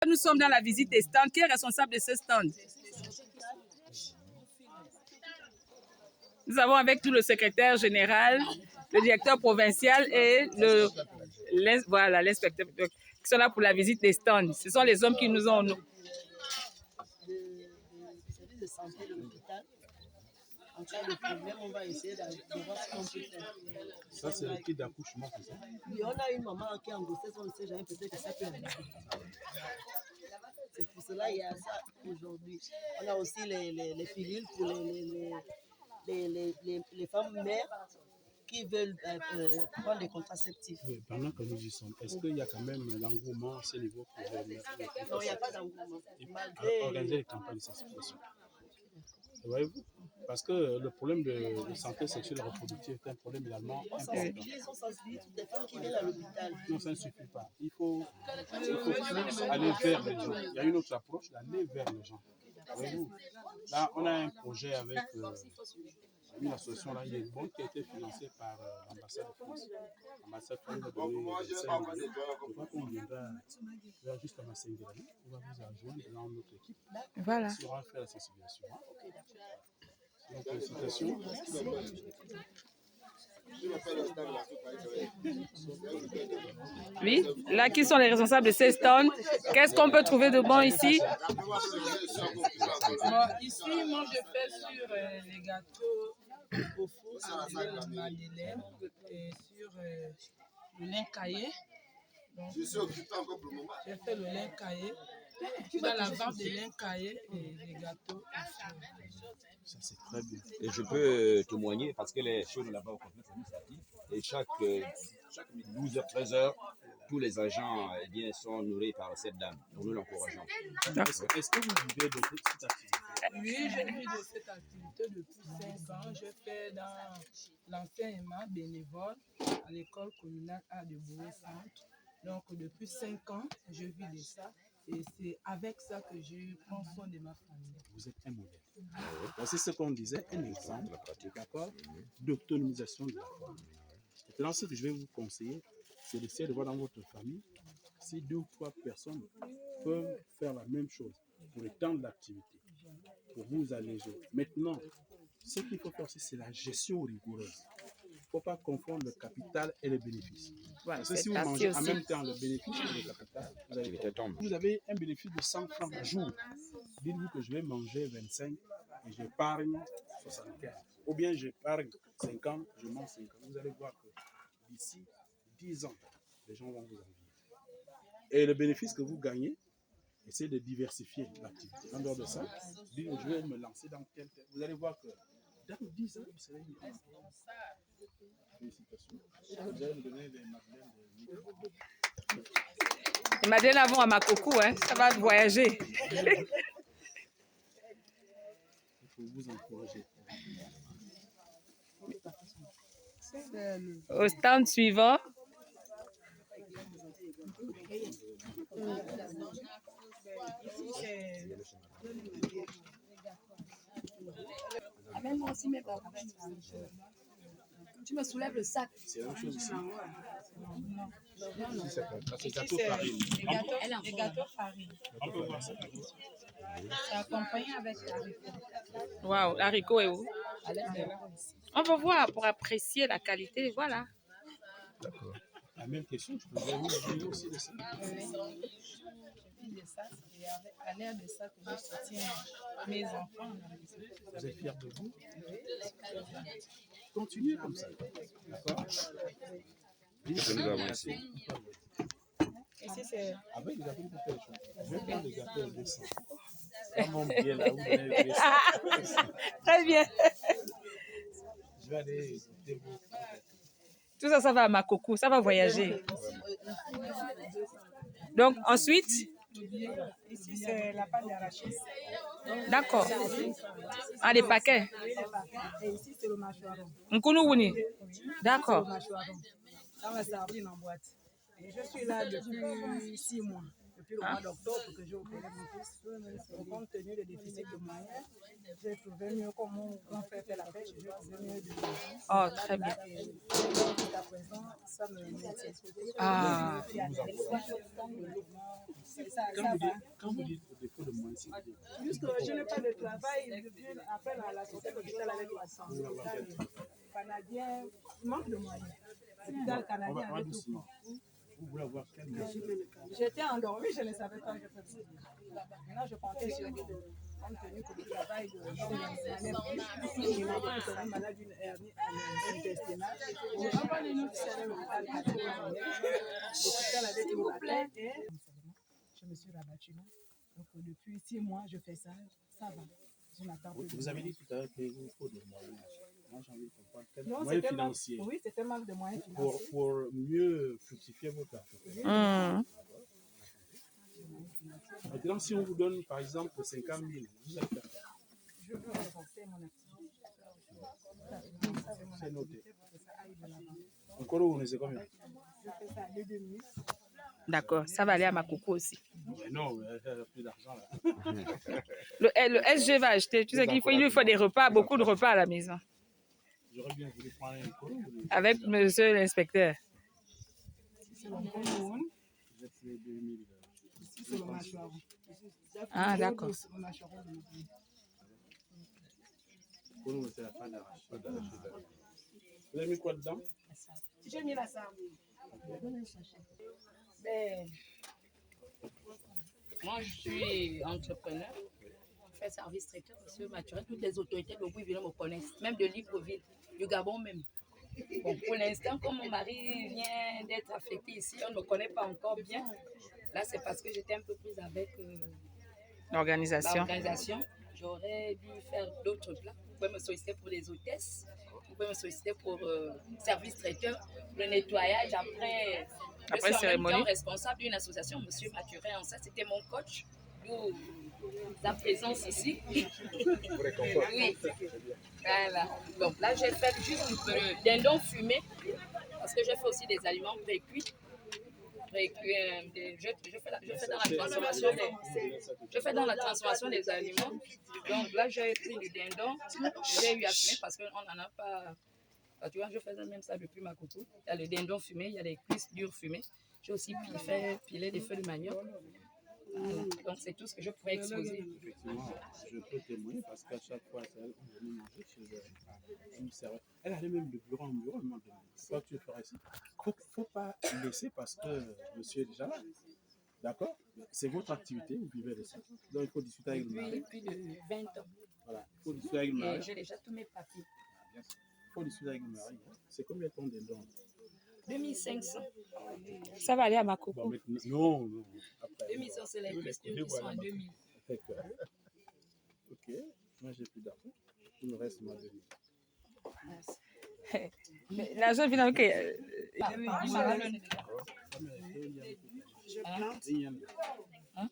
Nous sommes dans la visite des stands. Qui est responsable de ce stand? Nous avons avec nous le secrétaire général, le directeur provincial et voilà, l'inspecteur qui sont là pour la visite des stands. Ce sont les hommes qui nous ont... De santé de l'hôpital. En cas de problème, on va essayer de voir ce qu'on peut faire. Ça, c'est le kit d'accouchement, c'est ça? Oui, on a une maman qui est en grossesse, on ne sait jamais, peut-être que ça peut arriver. C'est pour cela qu'il y a ça aujourd'hui. On a aussi les pilules pour les femmes mères qui veulent prendre des contraceptifs. Oui, pendant que nous y sommes, est-ce qu'il y a quand même l'engouement à ce niveau pour non, il n'y a pas d'engouement. Organiser les campagnes de sensibilisation. Voyez-vous? Parce que le problème de santé sexuelle et reproductive est un problème également important. On sensibilise toutes les femmes qui viennent à l'hôpital. Non, ça ne suffit pas. Il faut plus aller vers les gens. Il y a une autre approche, d'aller vers les gens. Voyez-vous? Là, on a un projet avec une association là, il est bon, qui a été financée par l'ambassade de France. L'ambassade de France a donné 25 millions. Je crois qu'on viendra juste à Massengérani. On va vous rejoindre dans notre équipe. Voilà. On va faire la sensibilisation. Donc, félicitations. Oui, là, qui sont les responsables de ces stands? Qu'est-ce qu'on peut trouver de bon ici? Bon, ici, moi, je fais sur les gâteaux au four avec la madeleine et sur le lin caillé. Donc, je fais le lin caillé. Je fais la vente de lin caillé et les gâteaux. Ça, c'est très bien. Et je peux témoigner parce que les choses là-bas au complexe administratif, et chaque 12h, 13h, tous les agents eh bien, sont nourris par cette dame. Donc nous l'encourageons. Est-ce que vous vivez de cette activité? Oui, je vis de cette activité depuis 5 ans. Je fais dans l'enseignement bénévole à l'école communale A de Bourg-Centre. Donc depuis 5 ans, je vis de ça. Et c'est avec ça que je prends soin de ma famille. Vous êtes un modèle. C'est ce qu'on disait, un exemple d'autonomisation de la femme. Maintenant, ce que je vais vous conseiller, c'est d'essayer de voir dans votre famille si 2 ou 3 personnes peuvent faire la même chose pour le temps de l'activité, pour vous alléger. Maintenant, ce qu'il faut faire aussi, c'est la gestion rigoureuse. Il ne faut pas confondre le capital et les bénéfices. Parce que si vous mangez en même temps le bénéfice et le capital, vous avez un bénéfice de 100 francs par jour. Dites-vous que je vais manger 25 et j'épargne 75. Ou bien j'épargne 50, je mange 50. Vous allez voir que d'ici 10 ans, les gens vont vous envier. Et le bénéfice que vous gagnez, essayez de diversifier l'activité. En dehors de ça, dites je vais me lancer dans tel. Vous allez voir que dans 10 ans, vous serez une femme. Félicitations. Vous allez me donner des madeleines de... Les madeleines vont à Makoko, hein? Ça va voyager. Il faut vous encourager. Au stand suivant. Amène-moi aussi mes parents. Tu me soulèves le sac. C'est la même chose ici. C'est gâteau farine. Les gâteaux farine. C'est accompagné avec haricot. Waouh, l'haricot est où? On va voir pour apprécier la qualité. Voilà. D'accord. La même question, je peux vous dire aussi de ça. De ça, c'est à l'air de ça que je soutiens mes enfants. Vous êtes fiers de vous? Continuez comme ça. D'accord? Que nous avons ici. Ici, c'est... Avec les gâteaux, vous faites les choses. Je vais prendre les gâteaux au dessin. Dans mon billet là, vous allez le dessin. Très bien. Je vais aller écouter vos... Tout ça, ça va à Makoko. Ça va voyager. Donc, ensuite... Ici, c'est la pâte d'arachide. D'accord. Ah, des paquets. Et ici, c'est le mâchoiron. Nkunu-wuni. D'accord. Ça va servir en boîte. Et je suis là depuis 6 mois. depuis le mois d'octobre que j'ai opéré mon fils. Compte tenu des déficits de moyens, j'ai trouvé mieux comment on fait la pêche, j'ai trouvé mieux de Oh, très bien. Jusqu'à présent, ça me maintient. Ah. Quand vous dites défaut de moyens, c'est Juste que je n'ai pas de travail depuis après la sortie de l'hôpital avec la santé. L'hôpital canadien, il manque de moyens. L'hôpital canadien pas avec tout. doucement. Vous voulez avoir quel J'étais endormie, je ne savais pas que c'était ça. Maintenant, je comptais sur lui, compte tenu que le travail de il m'a dit que j'étais malade d'une hernie intestinale. Je n'ai pas les notes sur l'hôpital canadien. L'hôpital avait tout la tête et je me suis rabattue là. Donc, depuis 6 mois, je fais ça. Ça va. Je n'attends plus. Vous avez dit tout à l'heure qu'il vous faut des moyens. Moi, j'ai envie de comprendre quels Non, moyens c'était financiers oui, c'était manque de moyens financiers. pour mieux fructifier votre affaire. Maintenant, si on vous donne, par exemple, 50 000, vous allez faire quoi? Je veux relancer mon activité. C'est noté. Encore où on est combien? Je fais ça à 2,5. D'accord, ça va aller à ma coco aussi. Mais non, elle n'a plus d'argent là. Le SG va acheter. Tu sais qu'il faut, il lui faut des repas, beaucoup de repas à la maison. J'aurais bien voulu prendre un colo. Avec monsieur l'inspecteur. C'est le Cameroun. J'ai fait 2000. Ici, c'est le mâchoire. Ah, d'accord. Le mâchoire. Colo, c'est la fin d'arrache. Vous avez mis quoi dedans? J'ai mis la sable. Mais Moi, je suis entrepreneur. Je fais service traiteur, monsieur Mathurin. Toutes les autorités de Louisville me connaissent, même de Libreville, du Gabon même. Bon, pour l'instant, comme mon mari vient d'être affecté ici, on ne me connaît pas encore bien. Là, c'est parce que j'étais un peu prise avec L'organisation. J'aurais dû faire d'autres plats. Vous pouvez me solliciter pour les hôtesses. Vous pouvez me solliciter pour service traiteur, le nettoyage après. Après je suis en même cérémonie. temps responsable d'une association, monsieur Mathurin. Ça, c'était mon coach. D'où sa présence ici. Oui. Voilà. Donc là, j'ai fait juste le dindon fumé parce que j'ai fait aussi des aliments précuits. Je fais dans la transformation des aliments. Donc là, j'ai pris du dindon, j'ai eu à fumer parce qu'on n'en a pas. Tu vois, je faisais même ça depuis ma coco. Il y a le dindon fumé, il y a les cuisses dures fumées. J'ai aussi pilé des feuilles de manioc. Voilà. Donc c'est tout ce que je pourrais exposer. Effectivement, je peux témoigner parce qu'à chaque fois, elle venait manger chez elle. Elle allait même de bureau en bureau. Elle m'a demandé quoi tu ferais ici. Il ne faut pas laisser parce que monsieur est déjà là. D'accord? C'est votre activité, vous vivez de ça. Donc il faut discuter avec le mari. Depuis de 20 ans. Voilà, il faut discuter avec le Et mari. j'ai déjà tous mes papiers. Il faut discuter avec le mari. C'est combien de temps de dons? 2500. Ça va aller à ma Bon, coco. maintenant, non. Après, 2100, c'est les costumes qui sont à 2000. Ok, moi j'ai plus d'argent. Il me reste ma 2000. Mais l'argent vient que. je plante. La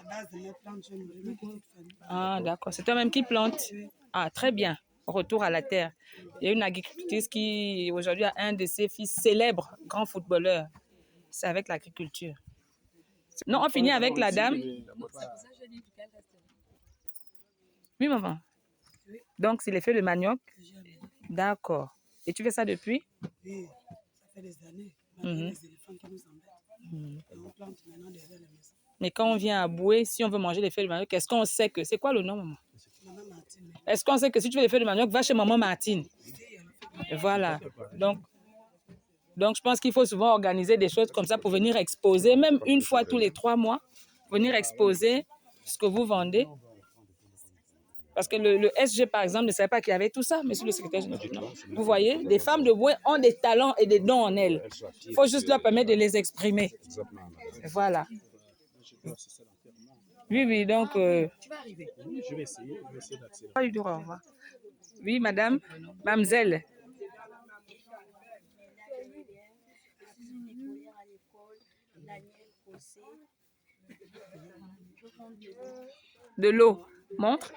base de mes plantes, je me remets petite famille. Ah, d'accord. C'est toi-même qui plante. Ah, très bien. Retour à la terre. Il y a une agricultrice qui, aujourd'hui, a un de ses fils célèbres, grand footballeur. C'est avec l'agriculture. Non, on finit avec la dame. Oui, maman. Donc, c'est l'effet de manioc. D'accord. Et tu fais ça depuis? Oui, ça fait des années. Maintenant, les éléphants qui nous embêtent. Et on plante maintenant derrière la maison. Mais quand on vient à Boué, si on veut manger les feuilles de manioc, est-ce qu'on sait que... C'est quoi le nom, maman? Maman Martine. Est-ce qu'on sait que si tu veux les feuilles de manioc, va chez maman Martine? Et voilà. Donc, je pense qu'il faut souvent organiser des choses comme ça pour venir exposer, même une fois tous les 3 mois, venir exposer ce que vous vendez. Parce que le SG, par exemple, ne savait pas qu'il y avait tout ça, monsieur le secrétaire général. Vous voyez, les femmes de Boué ont des talents et des dons en elles. Il faut juste leur permettre de les exprimer. Voilà. Oui, donc... Tu vas arriver. Oui, je vais essayer d'accélérer. Pas du tout, au revoir. Oui, madame, mademoiselle. De l'eau. Montre.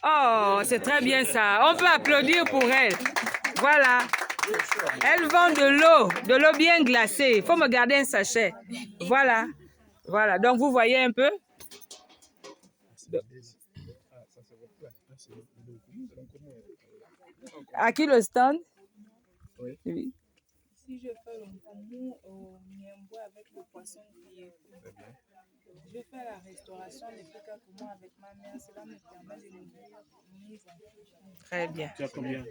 Oh, c'est très bien ça. On peut applaudir pour elle. Voilà. Elle vend de l'eau bien glacée. Il faut me garder un sachet. Voilà. Voilà, donc vous voyez un peu. À qui le stand? Oui. Oui. Si je fais le poumon au miembo avec le poisson grillé, je fais la restauration des poumons avec ma mère. Cela me permet de nourrir mes enfants. Très bien. Tu as combien?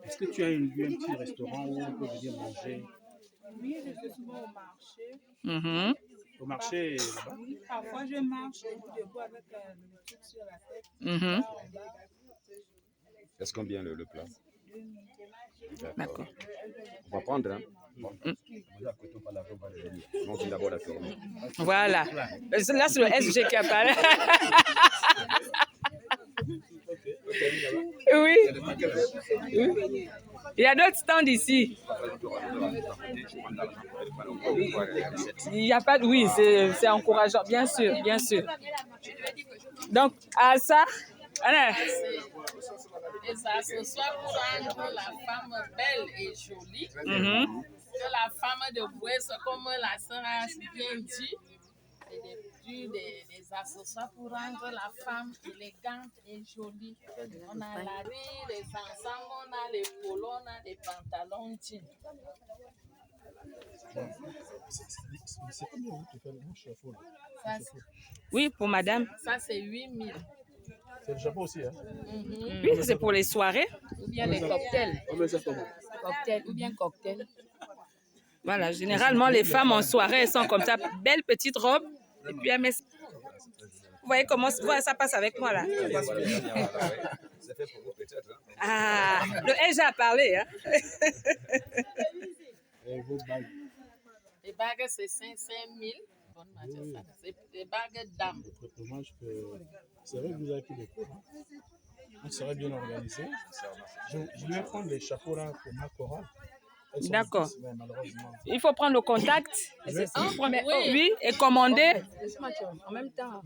Est-ce que tu as un petit restaurant où on peut venir manger? Oui, je suis souvent au marché. Mhm. Au marché là-bas? Oui, parfois je marche debout avec le truc sur la tête. Mhm. Est-ce combien le plat? D'accord. On va prendre, hein? On dit d'abord la tournée. Voilà. Là, c'est le SG qui apparaît. Oui. Oui. Il y a d'autres stands ici. Il n'y a pas de... Oui, c'est encourageant, bien sûr, bien sûr. Donc, à ça... Allez. Les accessoires pour rendre la femme belle et jolie. Mhm. Que la femme de Bouesse, comme la sœur a bien dit, c'est des accessoires pour rendre la femme élégante et jolie. On a la rue, les ensembles, on a les polos, on a les pantalons jeans. C'est combien vous te faites le chapeau là? Ça, Oui, pour madame. ça c'est 8 000. C'est le chapeau aussi, hein? Oui, ça, c'est pour les soirées. Ou bien les cocktails. On met ça comment? Cocktail, ou bien cocktail. Voilà, généralement, les femmes en soirée, elles sont comme ça, belle petite robe. Et puis, elles mettent... Vous voyez comment ça passe avec moi, là? C'est fait pour vous peut-être. Hein? Ah, le SG a parlé, hein? Et vos bagues? Les bagues, c'est 5 000. Bonne matière, ça. C'est des bagues d'âme. Dommage que... C'est vrai que vous avez pris des cours. Hein? On serait bien organisé. Je vais prendre les chapeaux là pour ma chorale. D'accord. Mais malheureusement. Il faut prendre le contact. Oui, et commander. En même temps,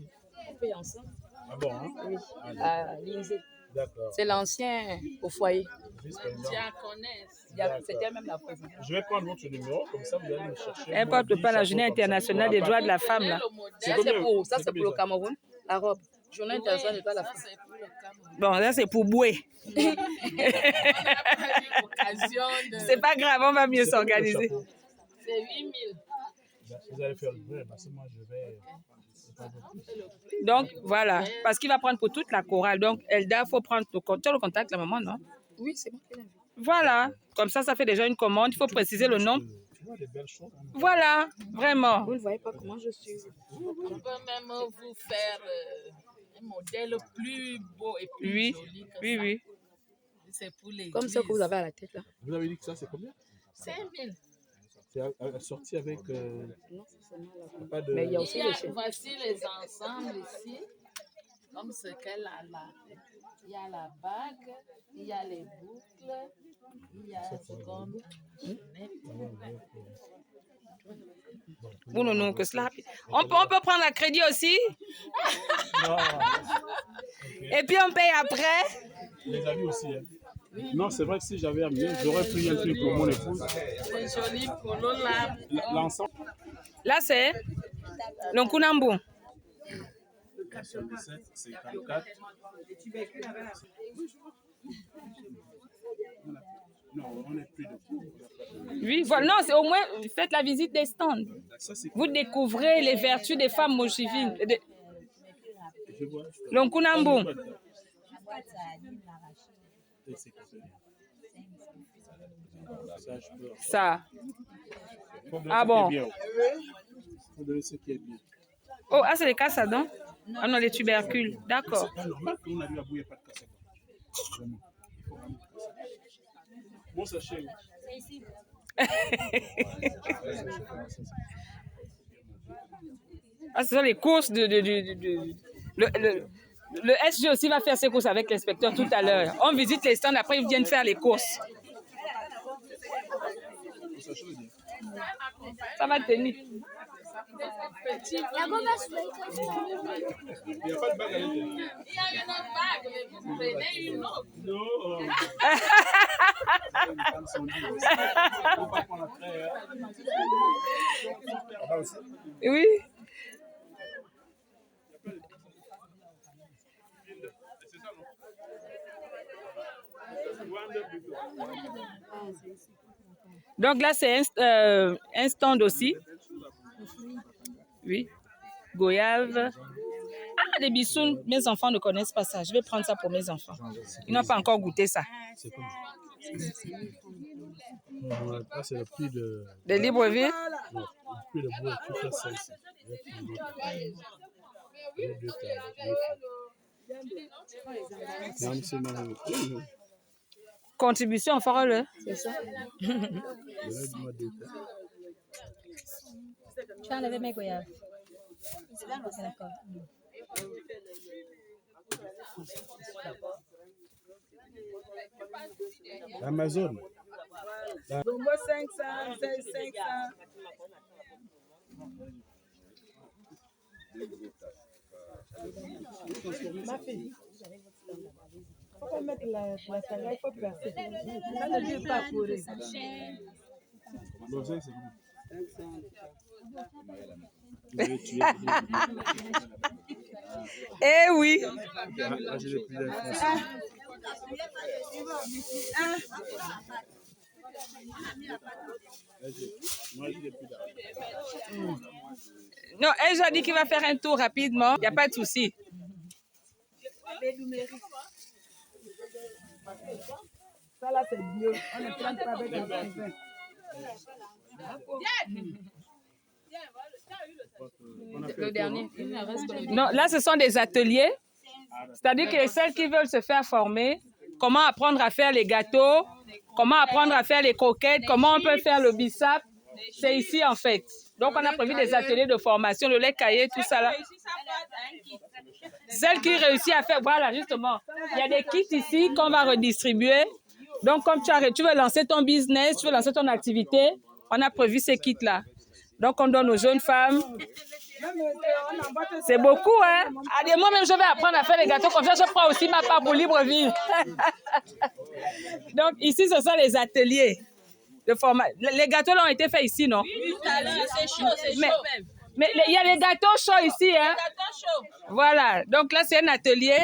on paye ensemble. Ah bon, hein? Oui, Ah, à l'INSEE. d'accord. C'est l'ancien au foyer. Vice-président. Diaconesse. C'était même la présidente. Je vais prendre votre numéro, comme ça vous allez me chercher. Importe pas la journée internationale des droits de la femme, là. Ça, c'est pour le Cameroun. La robe. Journée internationale des droits de la femme. Bon, là, c'est pour Boué. C'est pas grave, on va mieux s'organiser. C'est 8 000. Vous allez faire le vrai, parce que moi je vais. Donc, voilà. Parce qu'il va prendre pour toute la chorale. Donc, Elda, il faut prendre le contact, la maman, non? Oui, c'est moi qui l'ai vu. Voilà. Comme ça fait déjà une commande. Il faut préciser le nom. Tu vois des belles choses. Hein? Voilà, vraiment. Vous ne voyez pas comment je suis. On peut même vous faire un modèle plus beau et plus Oui, joli que oui, ça. oui. C'est pour les Comme ça que vous avez à la tête, là. Vous avez dit que ça c'est combien? 5 000. C'est assorti avec. Non, c'est seulement la Pas de... Mais il y a aussi les chaînes. Voici les ensembles ici. Comme ce qu'elle a là. Il y a la bague, il y a les boucles, il y a ce qu'on Non, que cela. On peut prendre un crédit aussi. Non. Et puis on paye après. Les amis aussi. Hein. Non, c'est vrai que si j'avais amené, j'aurais pris un truc pour mon épouse. C'est joli polo là. L'ensemble. Là, c'est l'Onkunambu. 77, 54. Non, on n'est plus de. Oui, voilà. Non, c'est au moins, faites la visite des stands. Ça, c'est Vous découvrez les vertus des femmes mochivines. Je vois. L'Onkunambu. Ça, je peux. Ça. Faut donner Ah ce bon. qui est bien. Faut donner ce qui est bien. Oh, ah, c'est les cassadons? Ah non, les tubercules. D'accord. C'est pas normal qu'on arrive à bouillir pas de cassette. Vraiment. Il faut vraiment de cassette. Bon sachet. C'est ici. Ah, ce sont les courses le SG aussi va faire ses courses avec l'inspecteur tout à l'heure. On visite les stands, après ils viennent faire les courses. Ça va tenir. Il n'y a pas de bague à l'intérieur. Il y a une bague, mais vous prenez une autre. Non. Les femmes sont libres. Faut pas qu'on la crée, hein. Oui. Donc là, c'est un stand aussi. Oui. Goyave. Ah, des bissounes, mes enfants ne connaissent pas ça. Je vais prendre ça pour mes enfants. Ils n'ont pas encore goûté ça. C'est comme là, c'est le prix de... De Libreville? Non, le prix de bois, tu fais ça ici. Contribution, on fera le. C'est ça. Tu as enlevé mes goyaves. D'accord. Amazon. Bongo 500, 500. Ma fille, il faut pas mettre la salade, il faut percer. Ça ne dit pas pourri. L'oseille, c'est Eh oui. Non, elle a dit qu'il va faire un tour rapidement. Il n'y a pas de souci. Ça là, c'est bio. On ne plante pas avec un parfum. Le dernier. Non, là, ce sont des ateliers. C'est-à-dire que celles qui veulent se faire former, comment apprendre à faire les gâteaux, comment apprendre à faire les croquettes, comment on peut faire le bissap, c'est ici en fait. Donc, on a prévu des ateliers de formation, le lait caillé, tout ça là. Celles qui réussissent à faire, voilà, justement, il y a des kits ici qu'on va redistribuer. Donc, comme tu veux lancer ton business, tu veux lancer ton activité, on a prévu ces kits-là. Donc, on donne aux jeunes femmes. C'est beaucoup, hein? Allez, moi-même, je vais apprendre à faire les gâteaux comme ça. Je prends aussi ma part pour Libreville. Donc, ici, ce sont les ateliers de formation. Les gâteaux là ont été faits ici, non? Oui, tout à l'heure, c'est chaud même. Mais il y a les gâteaux chauds ici, hein? Voilà. Donc là, c'est un atelier.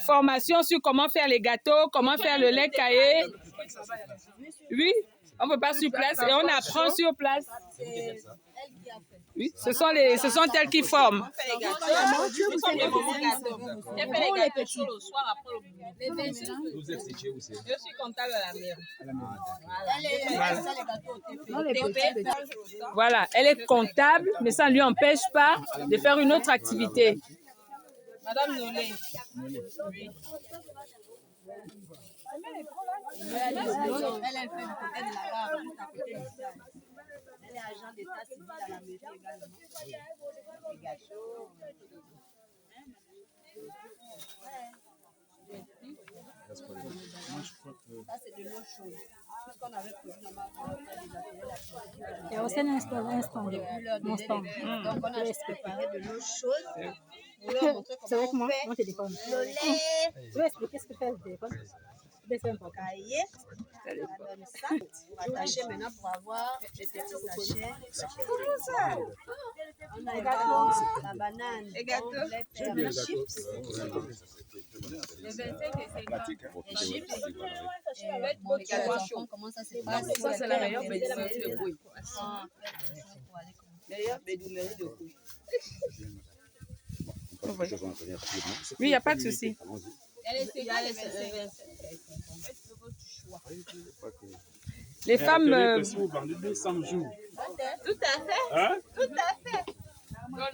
Formation sur comment faire les gâteaux, comment faire le lait caillé. Oui, on ne peut pas sur place et on apprend sur place. Oui, ce sont elles qui forment. Vous êtes situé où c'est? Je suis comptable à la mairie. Voilà, elle est comptable, mais ça ne lui empêche pas de faire une autre activité. Madame Nolé. Oui. Elle fait du côté de la gare, juste à côté du stade. Elle est agent d'état civil à la mairie également. Les gâteaux. Ça, c'est de l'eau chaude. Tout ce qu'on avait prévu normalement, il y a aussi un instant. Donc, on a préparé de l'eau chaude. C'est avec moi, mon téléphone. Le lait. Tu veux expliquer ce que fait le téléphone? Cahier. On donne ça. On va attacher maintenant pour avoir les petits sachets. Comment ça? On a également la banane. Les gâteaux. Les chips. Les 25 et 50. Les chips. Bon, les gâteaux, comment ça se passe? Ça, c'est la meilleure bédoumerie de couille. Meilleure bédoumerie de couille. Oui, il n'y a pas de souci. Les femmes... Si vous vendez 200 jours. Tout à fait. Hein? Tout à fait. Non,